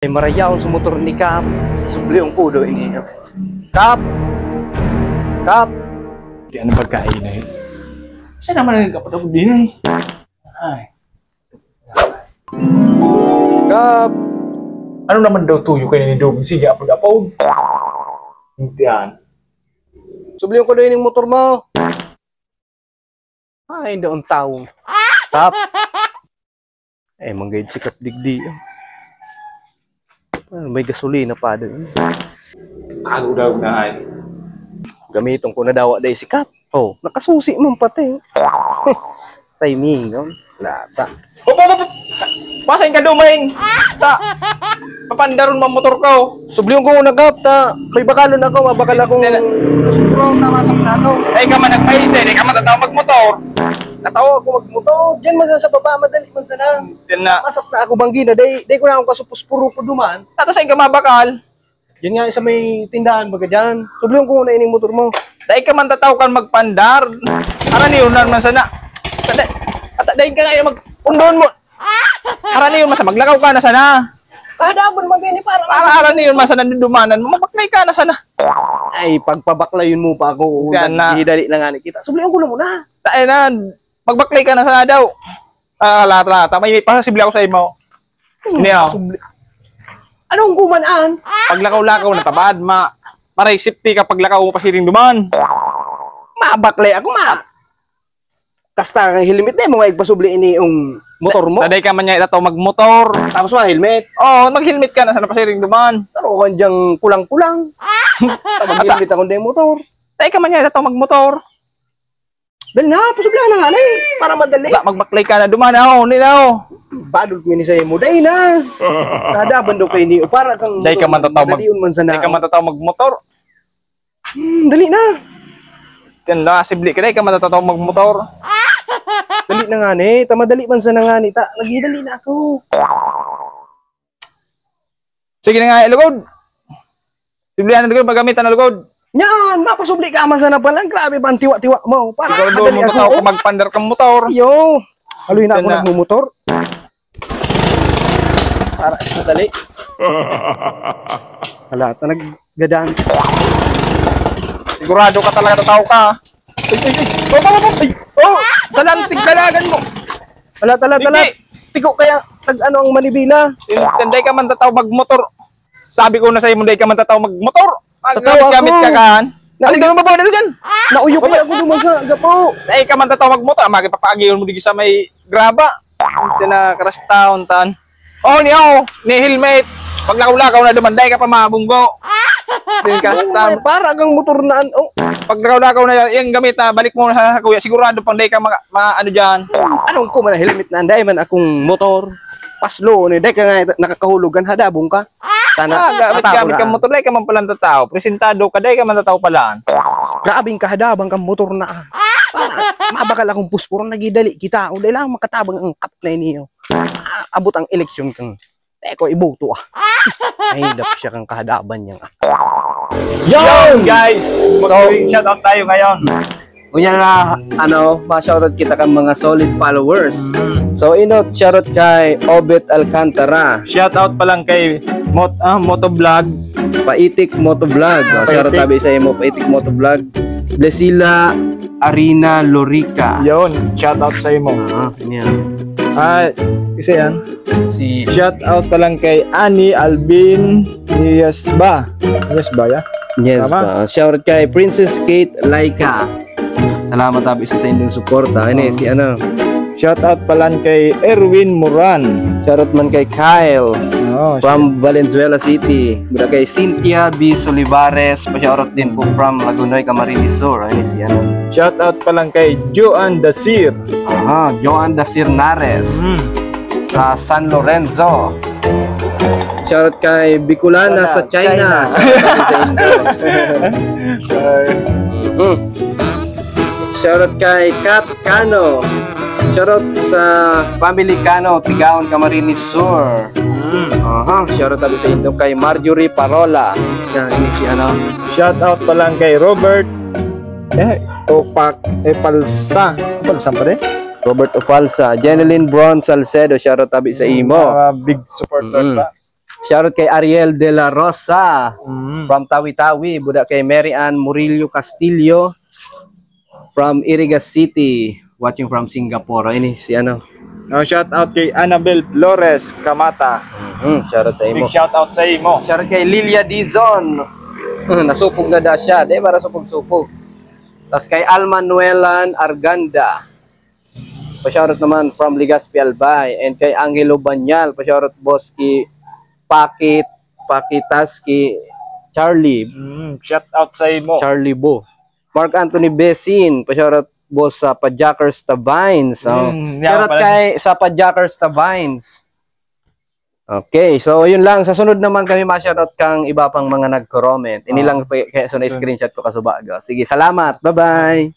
Ay marayaon sa motor ni Kap. Subli ang kudo ini. Kap! Kap! Di ano pagkain na yun? Saan naman ang kapatid ko din eh? Ay. Kap! Ano naman daw tuyo kayo ni Dugin? Sige, apod-apod. Hindi yan. Subli ang kudo ini motor mo. Ay, doon tao. Kap! Eh, manggayad sikat digdi. May gasolina pa doon. Tago daw na ay. Gamiton ko na daw day si Kap. Oh, nakasusi man pati. Timing, no? Lata. Pasain ka duming! Ta! Papandaron mo motor ko. Subliyon ko na Kap, ta. May bakalon ako, mabakal akong nasubro, namasap na ako. Ay ka man nagpaisip, ay ka man tataw magmotor. Natawa ako magmotor. Diyan man sa baba, madali man sana. Diyan na. Masap na ako banggina, day ko na akong kasupuspuro ko duman. Tato sa'yo ka mabakal. Diyan nga sa may tindahan baga dyan. Subliyon ko na ining motor mo. Dahil ka man tataw kan magpandar. Arani yun naman sana. Dahil ka ngayon mag-undon mo. Arani yun masa maglakaw ka na sana. Kahadabon magini para. Arani yun masa nandudumanan mo. Mabaklay ka na sana. Ay, pagpabaklayin mo pa ako. Hidali na nga ni kita. Subliyon ko na muna. Dahil na, magbaklay ka na sana daw. Lata. May pasasibli ako sa imo. Hindi ako. Anong gumanaan? Paglakaw-lakaw na tabad, maray safety ka paglakaw mo pa hiring duman. Mabaklay ako, Kasta kang helmet eh, mga igpasubli ini yung motor mo. Taday ka man niya ito magmotor. Tapos mga helmet. Oo, nag-helmet ka na sana pa hiring duman. Taro ka diyang kulang-kulang. Mag-helmet ako na yung motor. Taday ka man niya ito magmotor. Dali na, pasubli na nga na eh, para madali. Magbaklay ka na duman, hindi na Badol ko ni sa'yo mo, day na. Kadaban daw kayo niyo, para kang day ka man tataw magmotor. Dali na. Yan na, sibli ka day ka man tataw magmotor. Dali na nga ni, tamadali man sa na nga ni, nagidali na ako. Sige na nga, ilugod. Siblihan na lugod, magamitan na lugod. Yan, mapasubli ka man sana pala. Grabe ba ang tiwa-tiwa mo? Para madali ako. Ikaw magpandar kang motor. Yo, haluin na ako nagmumotor. Para madali. Hala, naggadaan. Sigurado ka talaga tataw ka. Dalagan mo. Tala. Piko kaya nag-ano ang manibila. Tinday ka man tataw magmotor. Sabi ko na sa'yo, munday ka man tataw magmotor. Gamit ka kan. Naligyan mo ba na dyan? Nauyo kaya ako duman sa gapo. Ay ka man tataw magmotor. Magipapaagiyon mo di sa may graba. Ito na crash town tan. Oh, ni helmet. Pag lakaw-lakaw na dumanday ka pa mabunggo. Para kang motor na Pag lakaw-lakaw na yung gamit na balik mo sa kuya, sigurado pang day ka ano dyan. Anong ko man helmet na anday man akong motor. Paslo ni day ka nga nakakahulugan hadabong ka. Sana gamit ka motor day ka man pala tataw. Presentado ka day ka man tataw pala. Grabing kahadabang kang motor na. Mabakal akong puspuro nagidali kita. O dahil lang makatabang ang kap na niyo. Abot ang eleksyon kang teko iboto Mahindap siya kang kahadaban niya. Yo guys! Shoutout tayo ngayon. Kunya na, ma-shoutout kita kang mga solid followers. So, shoutout kay Obet Alcantara. Shoutout pa lang kay Motovlog. Paitik Motovlog. Shoutout tabi sa imo, Paitik Motovlog. Blesila Arina Lorica. Yun, shoutout sa imo. Yan. Isa yan. Shoutout pa lang kay Ani Alvin Yes ba ya? Yes ba. Shoutout kay Princess Kate Laika. Salamat tabi sa inyong suporta. Si Shoutout pa lang kay Erwin Moran. Shoutout man kay Kyle from Valenzuela City. Mula kay Cynthia B. Solivares. Pa-shoutout din po from Lagunoy, Camarines Sur. Shoutout pa lang kay Joan Dasir. Joan Dasir Nares. Sa San Lorenzo. Shoutout kay Bicolana sa China. Shoutout kay Kat Cano. Shoutout sa Family Cano, Tigaon, Camarines Sur. Shoutout tabi sa inyo kay Marjorie Parola. Shoutout pa lang kay Robert Palsa. Palsa pa rin? Robert Opalsa, Jeneline Bron Salcedo, shoutout tabi sa imo. Big supporter pa. Shoutout kay Ariel De La Rosa Mm. from Tawi-Tawi. Buda kay Mary Ann Murillo Castillo from Iriga City. Watching from Singapore. Ini si ano. Oh, shout out kay Annabel Flores Kamata. Shoutout sa imo. Big shout out sa imo. Shoutout kay Lilia Dizon. Nasupog na da siya. Di para supog-supog. Tapos kay Almanuelan Arganda. Pa-shoutout naman from Legazpi Albay. And kay Angelo Banyal. Pa-shoutout boss ki Pakitaski Charlie. Shout out sa imo. Charlie Bo. Mark Anthony Besin. Pa-shoutout boss sa Pajakers Tabines. Shoutout kay sa Pajakers Tabines. Okay, so yun lang. Sa sunod naman kami ma-shoutout kang iba pang mga nag-comment. Ini lang kaya sa screenshot ko kasubaga. Sige, salamat. Bye-bye.